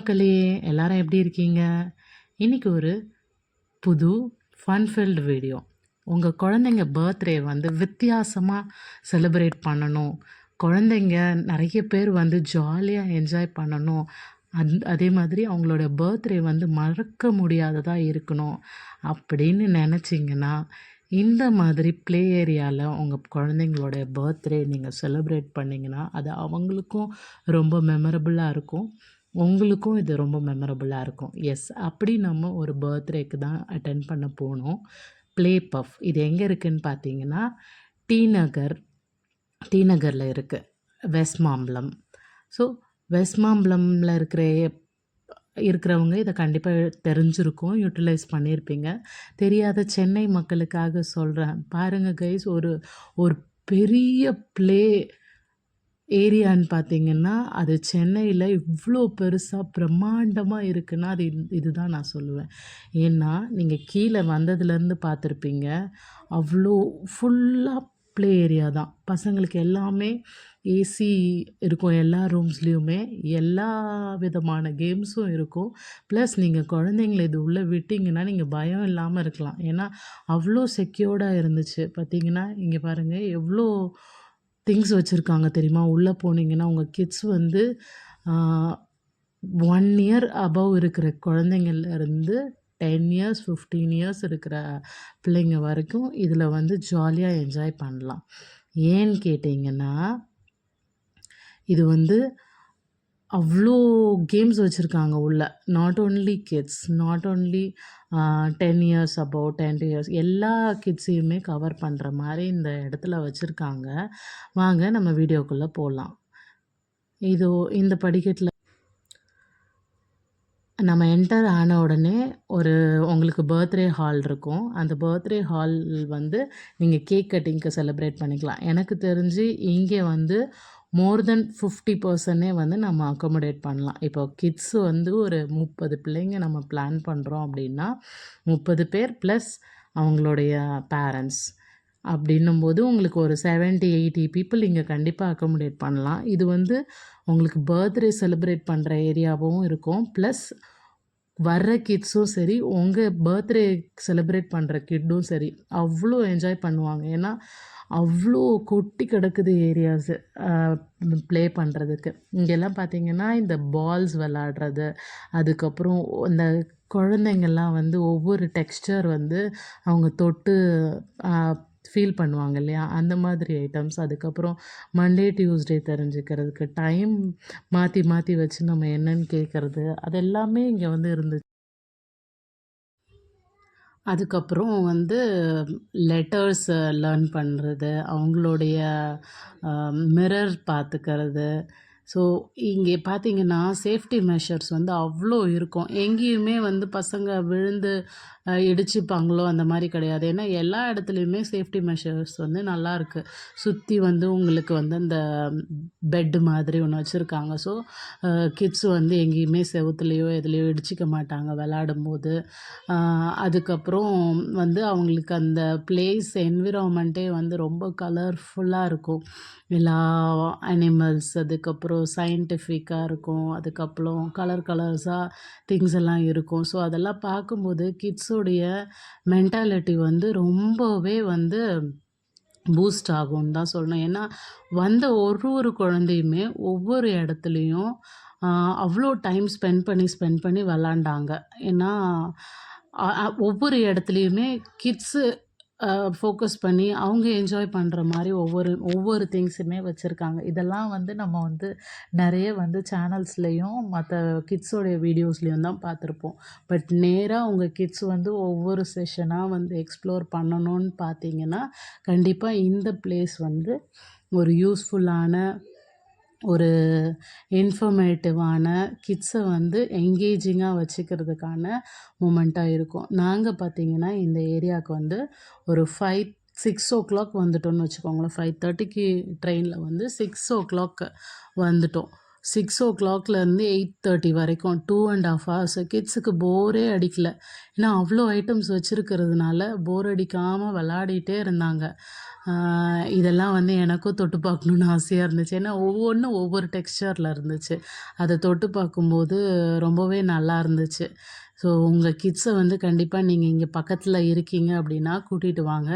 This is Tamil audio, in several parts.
மக்களே! எல்லாரும் எப்படி இருக்கீங்க? இன்னைக்கு ஒரு புது ஃபன் ஃபில்டு வீடியோ. உங்க குழந்தைங்க பர்த்டே வந்து வித்தியாசமா செலிப்ரேட் பண்ணணும். குழந்தைங்க நெறைய பேர் வந்து ஜாலியா என்ஜாய் பண்ணணும். அதே மாதிரி அவங்களோட பர்த்டே வந்து மறக்க முடியாததா இருக்கணும். அப்படின்னு நெனச்சீங்கன்னா, இந்த மாதிரி ப்ளே ஏரியால உங்க குழந்தைங்களோட பர்த்டே நீங்க செலிப்ரேட் பண்ணீங்கன்னா, அது அவங்களுக்கும் ரொம்ப மெமரபுளா இருக்கும். உங்களுக்கும் இது ரொம்ப மெமரபுளா இருக்கும். எஸ், அப்படி நம்ம ஒரு பர்த்டேக்கு தான் அட்டெண்ட் பண்ண போனோம். ப்ளே பஃப் இது எங்கே இருக்குன்னு பார்த்தீங்கன்னா, டி நகர் டி நகர்ல இருக்கு. வெஸ்ட் மாம்பலம். ஸோ வெஸ்ட் மாம்பலம்ல இருக்கிறவங்க இத கண்டிப்பா தெரிஞ்சிருக்கும். யுட்டிலைஸ் பண்ணியிருப்பீங்க. தெரியாத சென்னை மக்களுக்காக சொல்றேன். பாருங்க கைஸ், ஒரு ஒரு பெரிய ப்ளே ஏரியான்னு பார்த்தீங்கன்னா, அது சென்னையில இவ்ளோ பெருசா பிரம்மாண்டமா இருக்குன்னா, அது இதுதான் நான் சொல்லுவேன். ஏன்னா, நீங்க கீழ வந்ததுலேருந்து பார்த்துருப்பீங்க. அவ்ளோ ஃபுல்லா ப்ளே ஏரியா தான். பசங்களுக்கு எல்லாமே ஏசி இருக்கும் எல்லா ரூம்ஸ்லயுமே. எல்லா விதமான கேம்ஸும் இருக்கும். ப்ளஸ் நீங்க குழந்தைங்கள இது உள்ள விட்டீங்கன்னா, நீங்க பயம் இல்லாம இருக்கலாம். ஏன்னா, அவ்ளோ செக்யூர்டா இருந்துச்சு. பார்த்தீங்கன்னா, இங்க பாருங்க எவ்ளோ திங்ஸ் வச்சுருக்காங்க தெரியுமா? உள்ள போனீங்கன்னா, உங்க கிட்ஸ் வந்து ஆ 1 இயர் அபவ் இருக்கிற குழந்தைங்கள்லேருந்து 10 இயர்ஸ், 15 இயர்ஸ் இருக்கிற பிள்ளைங்க வரைக்கும் இதில வந்து ஜாலியா என்ஜாய் பண்ணலாம். ஏன்னு கேட்டீங்கன்னா, இது வந்து அவ்ளோ கேம்ஸ் வச்சுருக்காங்க உள்ள. Not only kids, not only 10 years above 10 years எல்லா கிட்ஸையுமே கவர் பண்ணுற மாரி இந்த இடத்துல வச்சுருக்காங்க. வாங்க நம்ம வீடியோக்குள்ள போலாம். இதோ இந்த படிக்கட்டில நம்ம என்டர் ஆன உடனே உங்களுக்கு பர்த்டே ஹால் இருக்கும். அந்த பர்த்டே ஹால் வந்து நீங்க கேக் கட்டிங்க்கு செலிப்ரேட் பண்ணிக்கலாம். எனக்கு தெரிஞ்சு இங்கே வந்து மோர் தென் 50% வந்து நம்ம அக்கமோடேட் பண்ணலாம். இப்போ கிட்ஸ் வந்து ஒரு 30 பிள்ளைங்க நம்ம பிளான் பண்ணுறோம் அப்படின்னா, 30 பேர் ப்ளஸ் அவங்களுடைய பேரண்ட்ஸ் அப்படின்னும்போது உங்களுக்கு ஒரு 70, 80 பீப்பிள் இங்கே கண்டிப்பாக அக்கமோடேட் பண்ணலாம். இது வந்து உங்களுக்கு பர்த்டே செலிப்ரேட் பண்ணுற ஏரியாவும் இருக்கும். ப்ளஸ் வர்ற கிட்ஸும் சரி, உங்க பர்த்டே செலிப்ரேட் பண்ணுற கிட்டும் சரி, அவ்வளோ என்ஜாய் பண்ணுவாங்க. ஏன்னா, அவ்வளோ கொட்டி கிடக்குது ஏரியாஸு ப்ளே பண்ணுறதுக்கு. இங்கெல்லாம் பார்த்தீங்கன்னா, இந்த பால்ஸ் விளாடுறது, அதுக்கப்புறம் இந்த குழந்தைங்கள்லாம் வந்து ஒவ்வொரு டெக்ஸ்சர் வந்து அவங்க தொட்டு அ ஃபீல் பண்ணுவாங்க இல்லையா? அந்த மாதிரி ஐட்டம்ஸ். அதுக்கப்புறம் மண்டே, டியூஸ்டே தெரிஞ்சுக்கிறதுக்கு டைம் மாத்தி மாத்தி வச்சு நம்ம என்னன்னு கேட்கறது, அது எல்லாமே இங்க வந்து இருந்துச்சு. அதுக்கப்புறம் வந்து லெட்டர்ஸ் லேர்ன் பண்ணுறது, அவங்களுடைய மிரர் பார்த்துக்கிறது. ஸோ இங்கே பார்த்தீங்கன்னா, சேஃப்டி மெஷர்ஸ் வந்து அவ்வளோ இருக்கும். எங்கேயுமே வந்து பசங்க விழுந்து இடிச்சுப்பாங்களோ அந்த மாரி கிடையாது. ஏன்னா எல்லா இடத்துலையுமே சேஃப்டி மெஷர்ஸ் வந்து நல்லாயிருக்கு. சுத்தி வந்து உங்களுக்கு வந்து அந்த பெட் மாதிரி ஒன்று வச்சுருக்காங்க. ஸோ கிட்ஸ் வந்து எங்கேயுமே செவுத்துலேயோ எதுலேயோ இடிச்சிக்க மாட்டாங்க விளாடும்போது. அதுக்கப்புறம் வந்து அவங்களுக்கு அந்த ப்ளேஸ் என்விரான்மெண்ட்டே வந்து ரொம்ப கலர்ஃபுல்லாக இருக்கும். எல்லா அனிமல்ஸ், அதுக்கப்புறம் சயின்டிஃபிக்கா இருக்கும். அதுக்கப்புறம் கலர் கலர்ஸாக திங்ஸ் எல்லாம் இருக்கும். ஸோ அதெல்லாம் பார்க்கும்போது கிட்ஸுடைய மென்டாலிட்டி வந்து ரொம்பவே வந்து பூஸ்ட் ஆகும்னு தான் சொல்லணும். ஏன்னா, வந்த ஒரு குழந்தையுமே ஒவ்வொரு இடத்துலையும் அவ்வளோ டைம் ஸ்பெண்ட் பண்ணி விளாண்டாங்க. ஏன்னா, ஒவ்வொரு இடத்துலையுமே கிட்ஸு ஃபோக்கஸ் பண்ணி அவங்க என்ஜாய் பண்ணுற மாரி ஒவ்வொரு திங்ஸுமே வச்சுருக்காங்க. இதெல்லாம் வந்து நம்ம வந்து நெறைய வந்து சேனல்ஸ்லயும், மத்த கிட்ஸோடைய வீடியோஸ்லயும் தான் பார்த்துருப்போம். பட் நேரா உங்க கிட்ஸ் வந்து ஒவ்வொரு செஷனா வந்து எக்ஸ்ப்ளோர் பண்ணணும்னு பார்த்தீங்கன்னா, கண்டிப்பா இந்த பிளேஸ் வந்து ஒரு யூஸ்ஃபுல்லான, ஒரு இன்ஃபர்மேட்டிவான, கிட்ஸை வந்து என்கேஜிங்கா வச்சுக்கிறதுக்கான மொமெண்ட்டா இருக்கும். நாங்க பார்த்தீங்கன்னா, இந்த ஏரியாவுக்கு வந்து ஒரு 6:00 வந்துட்டோம்னு வச்சுக்கோங்களேன். 5:30க்கு ட்ரெயினில் வந்து 6:00 வந்துட்டோம். 6:00லேருந்து 8:30 வரைக்கும் 2½ ஹவர்ஸ் கிட்ஸுக்கு போரே அடிக்கல. ஏன்னா அவ்வளோ ஐட்டம்ஸ் வச்சுருக்கிறதுனால போர் அடிக்காமல் விளாடிட்டே இருந்தாங்க. இதெல்லாம் வந்து எனக்கும் தொட்டு பார்க்கணுன்னு ஆசையாக இருந்துச்சு. ஏன்னா ஒவ்வொன்றும் ஒவ்வொரு டெக்ஸ்சரில் இருந்துச்சு. அதை தொட்டு பார்க்கும்போது ரொம்பவே நல்லா இருந்துச்சு. ஸோ உங்கள் கிட்ஸை வந்து கண்டிப்பாக நீங்கள் இங்கே பக்கத்தில் இருக்கீங்க அப்படின்னா கூட்டிகிட்டு வாங்க.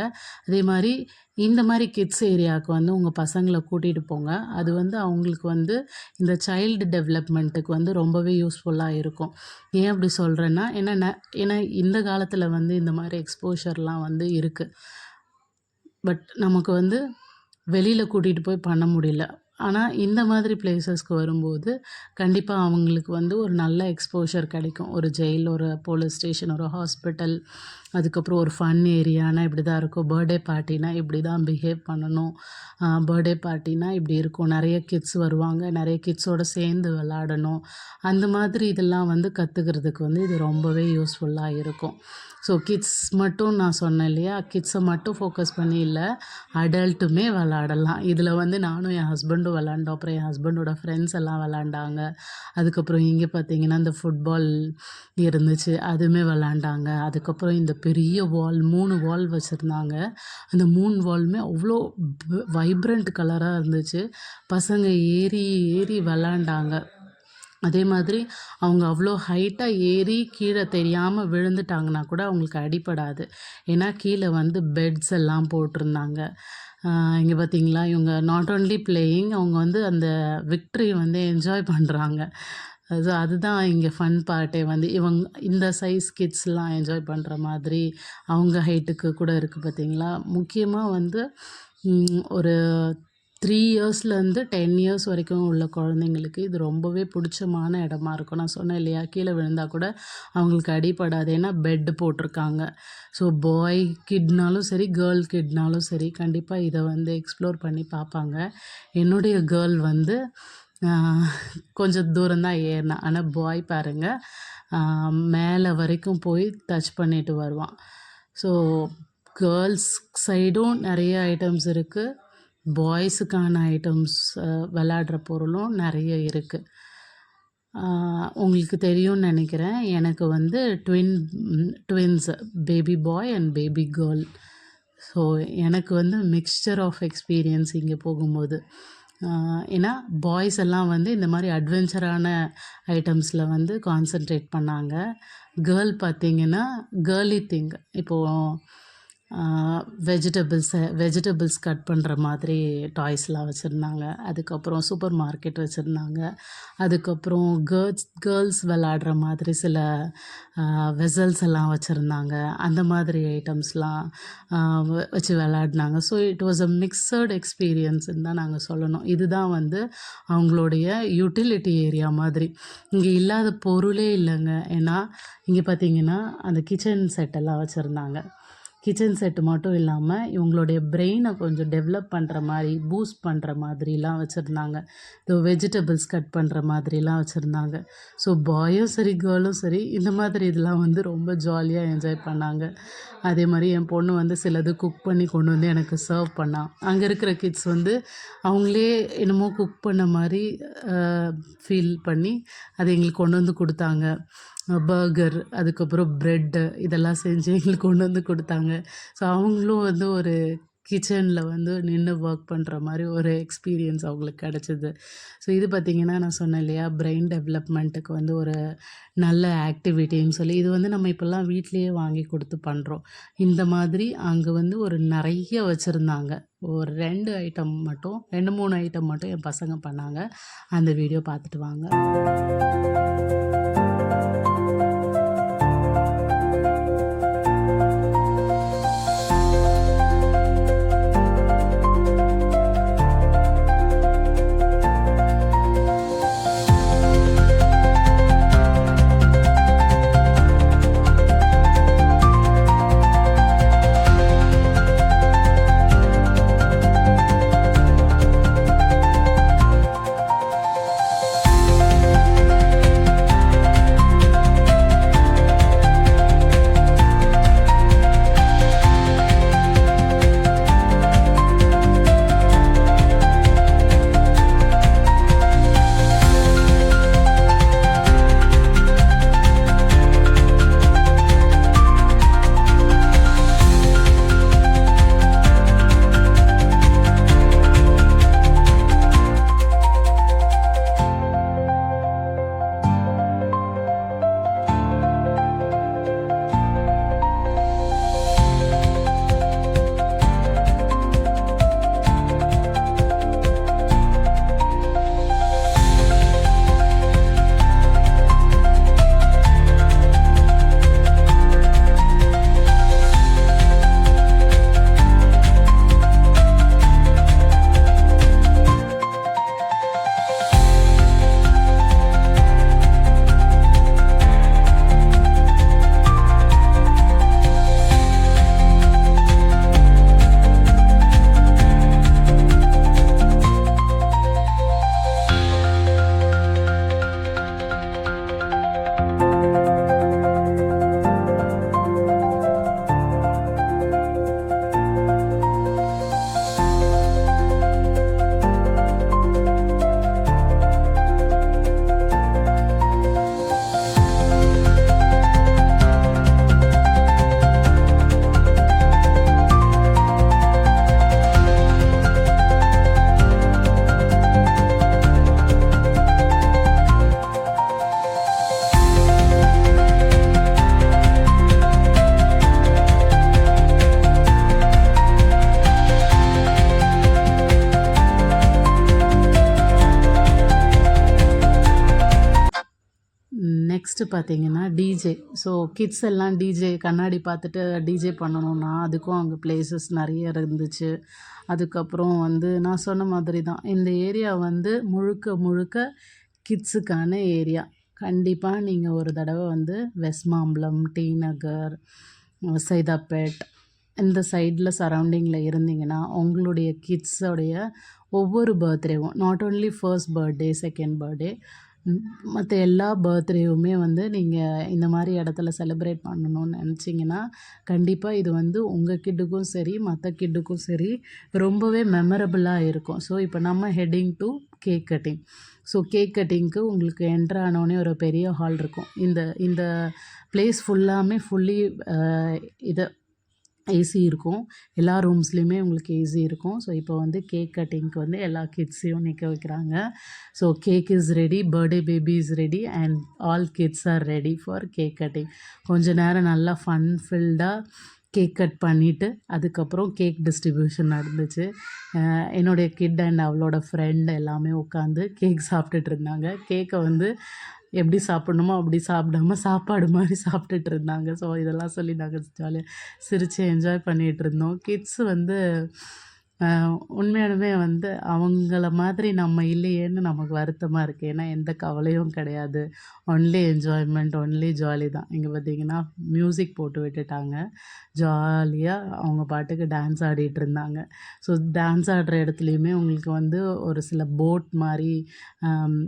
அதே மாதிரி இந்த மாதிரி கிட்ஸ் ஏரியாவுக்கு வந்து உங்கள் பசங்களை கூட்டிகிட்டு போங்க. அது வந்து அவங்களுக்கு வந்து இந்த சைல்டு டெவலப்மெண்ட்டுக்கு வந்து ரொம்பவே யூஸ்ஃபுல்லாக இருக்கும். ஏன் அப்படி சொல்கிறேன்னா, ஏன்னா இந்த காலத்தில் வந்து இந்த மாதிரி எக்ஸ்போஷர்லாம் வந்து இருக்குது. பட் நமக்கு வந்து வெளியில் கூட்டிகிட்டு போய் பண்ண முடியல. ஆனால் இந்த மாதிரி பிளேஸஸ்க்கு வரும்போது கண்டிப்பாக அவங்களுக்கு வந்து ஒரு நல்ல எக்ஸ்போஷர் கிடைக்கும். ஒரு ஜெயில், ஒரு போலீஸ் ஸ்டேஷன், ஒரு ஹாஸ்பிட்டல், அதுக்கப்புறம் ஒரு ஃபன் ஏரியானா இப்படி தான் இருக்கும். பர்த்டே பார்ட்டினா இப்படி தான் பிஹேவ் பண்ணணும். பர்த்டே பார்ட்டினா இப்படி இருக்கும். நிறைய கிட்ஸ் வருவாங்க, நிறைய கிட்ஸோடு சேர்ந்து விளாடணும். அந்த மாதிரி இதெல்லாம் வந்து கற்றுக்கிறதுக்கு வந்து இது ரொம்பவே யூஸ்ஃபுல்லாக இருக்கும். ஸோ கிட்ஸ் மட்டும் நான் சொன்னேன் இல்லையா, கிட்ஸை மட்டும் ஃபோக்கஸ் பண்ணி இல்லை, அடல்ட்டுமே விளாடலாம். இதில் வந்து நானும் என் ஹஸ்பண்டும் விளாண்டோம். அப்புறம் என் ஹஸ்பண்டோட ஃப்ரெண்ட்ஸ் எல்லாம் விளாண்டாங்க. அதுக்கப்புறம் இங்கே பார்த்தீங்கன்னா இந்த ஃபுட்பால் இருந்துச்சு, அதுவுமே விளாண்டாங்க. அதுக்கப்புறம் இந்த பெரிய வால் 3 வால் வச்சுருந்தாங்க. அந்த 3 வாலுமே அவ்வளோ வைப்ரண்ட் கலராக இருந்துச்சு. பசங்க ஏறி ஏறி விளாண்டாங்க. அதே மாதிரி அவங்க அவ்வளோ ஹைட்டாக ஏறி கீழே தெரியாமல் விழுந்துட்டாங்கன்னா கூட அவங்களுக்கு அடிபடாது. ஏன்னா கீழே வந்து பெட்ஸ் எல்லாம் போட்டிருந்தாங்க. இங்கே பார்த்தீங்களா, இவங்க நாட் ஒன்லி பிளேயிங், அவங்க வந்து அந்த விக்ட்ரி வந்து என்ஜாய் பண்ணுறாங்க. ஸோ அதுதான் இங்கே ஃபன் பார்ட்டே வந்து இந்த சைஸ் கிட்ஸ்லாம் என்ஜாய் பண்ணுற மாதிரி அவங்க ஹைட்டுக்கு கூட இருக்குது பார்த்தீங்களா. முக்கியமாக வந்து ஒரு 3 இயர்ஸ்லேருந்து 10 இயர்ஸ் வரைக்கும் உள்ள குழந்தைங்களுக்கு இது ரொம்பவே பிடிச்சமான இடமா இருக்கும். நான் சொன்னேன் இல்லையா, கீழே விழுந்தால் கூட அவங்களுக்கு அடிபடாது. ஏன்னா பெட்டு போட்டிருக்காங்க. ஸோ பாய் கிட்னாலும் சரி, கேர்ள் கிட்னாலும் சரி, கண்டிப்பாக இதை வந்து எக்ஸ்ப்ளோர் பண்ணி பார்ப்பாங்க. என்னுடைய கேர்ள் வந்து கொஞ்சம் தூரம்தான் ஏறினா. ஆனால் பாய் பாருங்கள் மேலே வரைக்கும் போய் டச் பண்ணிட்டு வருவான். ஸோ கேர்ள்ஸ் சைடும் நிறைய ஐட்டம்ஸ் இருக்குது, பாய்ஸுக்கான ஐட்டம்ஸ் விளாடுற பொருளும் நிறைய இருக்குது. உங்களுக்கு தெரியும்னு நினைக்கிறேன், எனக்கு வந்து twins baby boy and baby girl. So எனக்கு வந்து மிக்ஸ்சர் ஆஃப் எக்ஸ்பீரியன்ஸ் இங்கே போகும்போது. ஏன்னா பாய்ஸ் எல்லாம் வந்து இந்த மாதிரி அட்வென்ச்சரான ஐட்டம்ஸில் வந்து கான்சன்ட்ரேட் பண்ணாங்க. கேர்ள் பார்த்திங்கன்னா கேர்லி திங், இப்போது வெஜிடபிள்ஸ் கட் பண்ணுற மாதிரி டாய்ஸ்லாம் வச்சுருந்தாங்க. அதுக்கப்புறம் சூப்பர் மார்க்கெட் வச்சுருந்தாங்க. அதுக்கப்புறம் கேர்ள்ஸ் விளாடுற மாதிரி சில வெசல்ஸ் எல்லாம் வச்சுருந்தாங்க. அந்த மாதிரி ஐட்டம்ஸ்லாம் வச்சு விளாடினாங்க. So it was a mixed எக்ஸ்பீரியன்ஸ்ன்னு தான் நாங்கள் சொல்லணும். இதுதான் வந்து அவங்களுடைய யூட்டிலிட்டி ஏரியா மாதிரி. இங்கே இல்லாத பொருளே இல்லைங்க. ஏன்னா இங்கே பார்த்திங்கன்னா அந்த கிச்சன் செட்டெல்லாம் வச்சுருந்தாங்க. கிச்சன் செட்டு மட்டும் இல்லாமல் இவங்களுடைய பிரெயினை கொஞ்சம் டெவலப் பண்ணுற மாதிரி, பூஸ்ட் பண்ணுற மாதிரிலாம் வச்சுருந்தாங்க. இந்த வெஜிடபிள்ஸ் கட் பண்ணுற மாதிரிலாம் வச்சுருந்தாங்க. ஸோ பாயும் சரி கேர்ளும் சரி இந்த மாதிரி இதெல்லாம் வந்து ரொம்ப ஜாலியாக என்ஜாய் பண்ணாங்க. அதே மாதிரி என் பொண்ணு வந்து சிலது குக் பண்ணி கொண்டு வந்து எனக்கு சர்வ் பண்ணான். அங்கே இருக்கிற கிட்ஸ் வந்து அவங்களே என்னமோ குக் பண்ண மாதிரி ஃபீல் பண்ணி அதை எங்களுக்கு கொண்டு வந்து கொடுத்தாங்க. பர்கர், அதுக்கப்புறம் ப்ரெட்டு இதெல்லாம் செஞ்சு எங்களுக்கு கொண்டு வந்து கொடுத்தாங்க. ஸோ அவங்களும் வந்து ஒரு கிச்சனில் வந்து நின்று ஒர்க் பண்ணுற மாதிரி ஒரு எக்ஸ்பீரியன்ஸ் அவங்களுக்கு கிடச்சிது. ஸோ இது பார்த்திங்கன்னா நான் சொன்னேன் இல்லையா, பிரெயின் டெவலப்மெண்ட்டுக்கு வந்து ஒரு நல்ல ஆக்டிவிட்டின்னு சொல்லி இது வந்து நம்ம இப்போல்லாம் வீட்லேயே வாங்கி கொடுத்து பண்ணுறோம். இந்த மாதிரி அங்கே வந்து ஒரு நிறைய வச்சுருந்தாங்க. ஒரு 2 ஐட்டம் மட்டும் 2-3 ஐட்டம் மட்டும் என் பசங்க பண்ணாங்க. அந்த வீடியோ பார்த்துட்டு வாங்க. நெக்ஸ்ட்டு பார்த்தீங்கன்னா டிஜே. ஸோ கிட்ஸ் எல்லாம் டிஜே கண்ணாடி பார்த்துட்டு டிஜே பண்ணணும்னா, அதுக்கும் அங்கே பிளேஸஸ் நெறைய இருந்துச்சு. அதுக்கப்புறம் வந்து நான் சொன்ன மாதிரி தான். இந்த ஏரியா வந்து முழுக்க முழுக்க கிட்ஸுக்கான ஏரியா. கண்டிப்பா நீங்க ஒரு தடவ வந்து வெஸ்ட் மாம்பலம், டி நகர், சைதாப்பேட் இந்த சைடில சரவுண்டிங்கில இருந்தீங்கன்னா, உங்களுடைய கிட்ஸோடைய ஒவ்வொரு பர்த்டேவும் not only first birthday, second birthday மத்த எல்லா பர்த்டேவுமே வந்து நீங்க இந்த மாரி இடத்துல செலிப்ரேட் பண்ணணும்னு நெனச்சீங்கன்னா, கண்டிப்பா இது வந்து உங்க கிட்டுக்கும் சரி, மத்த கிட்டுக்கும் சரி ரொம்பவே மெமரபிளா இருக்கும். ஸோ, இப்போ நம்ம heading to cake cutting. So, cake கட்டிங்க்கு உங்களுக்கு என்டர் ஆனோனே ஒரு பெரிய ஹால் இருக்கும். இந்த இந்த பிளேஸ் ஃபுல்லாமே ஃபுல்லி அ இத ஏசி இருக்கும். எல்லா ரூம்ஸ்லேயுமே உங்களுக்கு ஏசி இருக்கும். ஸோ, இப்போ வந்து கேக் கட்டிங்க்கு வந்து எல்லா கிட்ஸையும் நிக்க வைக்கிறாங்க. So, cake is ready, birthday baby is ready and all kids are ready for cake cutting. கொஞ்ச நேரம் நல்லா ஃபன் ஃபில்டா கேக் கட் பண்ணிவிட்டு, அதுக்கப்புறம் கேக் டிஸ்ட்ரிபியூஷன் நடந்துச்சு. என்னுடைய கிட் அண்ட் அவளோட ஃப்ரெண்ட் எல்லாமே உட்காந்து கேக் சாப்பிட்டுட்டு இருந்தாங்க. கேக்க வந்து எப்படி சாப்பிடணுமோ அப்படி சாப்பிடாம சாப்பாடு மாரி சாப்பிட்டுட்டு இருந்தாங்க. ஸோ, இதெல்லாம் சொல்லி நாங்க ஜாலியா சிரிச்சு என்ஜாய் பண்ணிகிட்ருந்தோம். கிட்ஸ் வந்து அ உண்மையாலுமே வந்து அவங்கள மாதிரி நம்ம இல்லையேன்னு நமக்கு வருத்தமா இருக்கு. ஏன்னா எந்த கவலையும் கிடையாது. ஒன்லி என்ஜாய்மெண்ட், ஒன்லி ஜாலி தான். இங்க பார்த்தீங்கன்னா மியூசிக் போட்டு விட்டுட்டாங்க. ஜாலியா அவங்க பாட்டுக்கு டான்ஸ் ஆடிட்டுருந்தாங்க. ஸோ, டான்ஸ் ஆடுற இடத்துலையுமே உங்களுக்கு வந்து ஒரு சில போட் மாரி அம்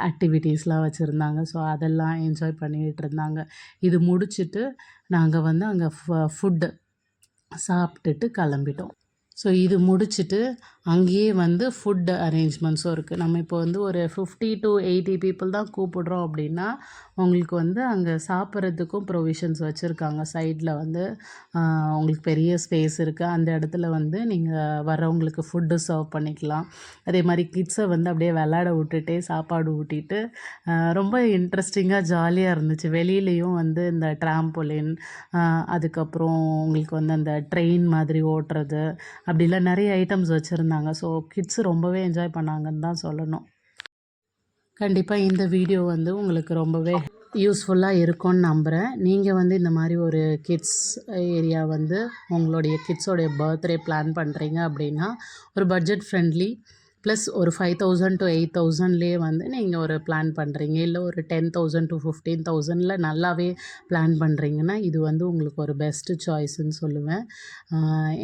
ஆக்டிவிட்டீஸ்லாம் வச்சுருந்தாங்க. ஸோ, அதெல்லாம் என்ஜாய் பண்ணிகிட்ருந்தாங்க. இது முடிச்சுட்டு நாங்க வந்து அங்க ஃபுட்டு சாப்பிட்டுட்டு கிளம்பிட்டோம். ஸோ, இது முடிச்சுட்டு அங்கேயே வந்து ஃபுட் அரேஞ்ச்மெண்ட்ஸும் இருக்கு. நம்ம இப்போ வந்து ஒரு 50 to 80 பீப்பிள் தான் கூப்பிடுறோம் அப்படின்னா, உங்களுக்கு வந்து அங்க சாப்பிட்றதுக்கும் ப்ரொவிஷன்ஸ் வச்சுருக்காங்க. சைட்ல வந்து அ உங்களுக்கு பெரிய ஸ்பேஸ் இருக்கு. அந்த இடத்துல வந்து நீங்க வரவங்களுக்கு ஃபுட்டு சர்வ் பண்ணிக்கலாம். அதே மாரி கிட்ஸை வந்து அப்படியே விளையாட விட்டுட்டே சாப்பாடு ஊட்டிட்டு, ரொம்ப இன்ட்ரெஸ்டிங்கா ஜாலியா இருந்துச்சு. வெளியிலயும் வந்து இந்த ட்ராம்போலின், அதுக்கப்புறம் உங்களுக்கு வந்து அந்த ட்ரெயின் மாதிரி ஓட்டுறது, அப்படிலாம் நிறைய ஐட்டம்ஸ் வச்சுருந்தாங்க. ஸோ, கிட்ஸ் ரொம்பவே என்ஜாய் பண்ணாங்கன்னு தான் சொல்லணும். கண்டிப்பா இந்த வீடியோ வந்து உங்களுக்கு ரொம்பவே யூஸ்ஃபுல்லா இருக்கும்னு நம்புறேன். நீங்க வந்து இந்த மாரி ஒரு கிட்ஸ் ஏரியா வந்து உங்களுடைய கிட்ஸோடைய பர்த்டே பிளான் பண்றீங்க அப்படின்னா, ஒரு பட்ஜெட் ஃப்ரெண்ட்லி ப்ளஸ் ஒரு 5000 to 8000லேயே வந்து நீங்க ஒரு பிளான் பண்றீங்க. இல்ல ஒரு 10,000 to 15,000ல நல்லாவே பிளான் பண்றீங்கன்னா, இது வந்து உங்களுக்கு ஒரு பெஸ்ட் சாய்ஸ்ன்னு சொல்லுவேன்.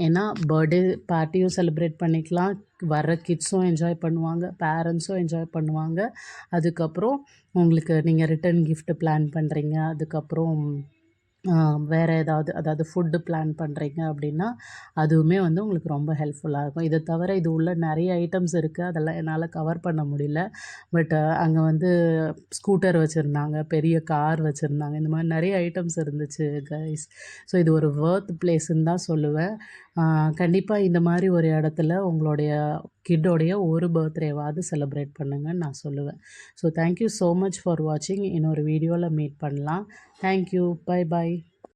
ஏன்னா பர்த்டே பார்ட்டியும் செலிப்ரேட் பண்ணிக்கலாம். வர்ற கிட்ஸும் என்ஜாய் பண்ணுவாங்க. பேரண்ட்ஸும் என்ஜாய் பண்ணுவாங்க. அதுக்கப்புறம் உங்களுக்கு நீங்க ரிட்டர்ன் கிஃப்ட் பிளான் பண்றீங்க. அதுக்கப்புறம் வேற ஏதாவது அதாவது ஃபுட்டு பிளான் பண்றீங்க அப்படின்னா, அதுவுமே வந்து உங்களுக்கு ரொம்ப ஹெல்ப்ஃபுல்லா இருக்கும். இத தவிர இது உள்ள நெறைய ஐட்டம்ஸ் இருக்கு. அதெல்லாம் என்னால கவர் பண்ண முடியல. பட் அங்க வந்து ஸ்கூட்டர் வச்சிருந்தாங்க, பெரிய கார் வச்சிருந்தாங்க. இந்த மாரி நெறைய ஐட்டம்ஸ் இருந்துச்சு கைஸ். ஸோ, இது ஒரு வொர்த் பிளேஸ்ன்னு தான் சொல்லுவேன். கண்டிப்பா இந்த மாரி ஒரு இடத்துல உங்களுடைய கிட்டோடைய ஒரு பர்த்டேவாவது செலிப்ரேட் பண்ணுங்கன்னு நான் சொல்லுவேன். So, thank you so much for வாட்சிங். இன்னொரு வீடியோல மீட் பண்ணலாம். Thank you. Bye by.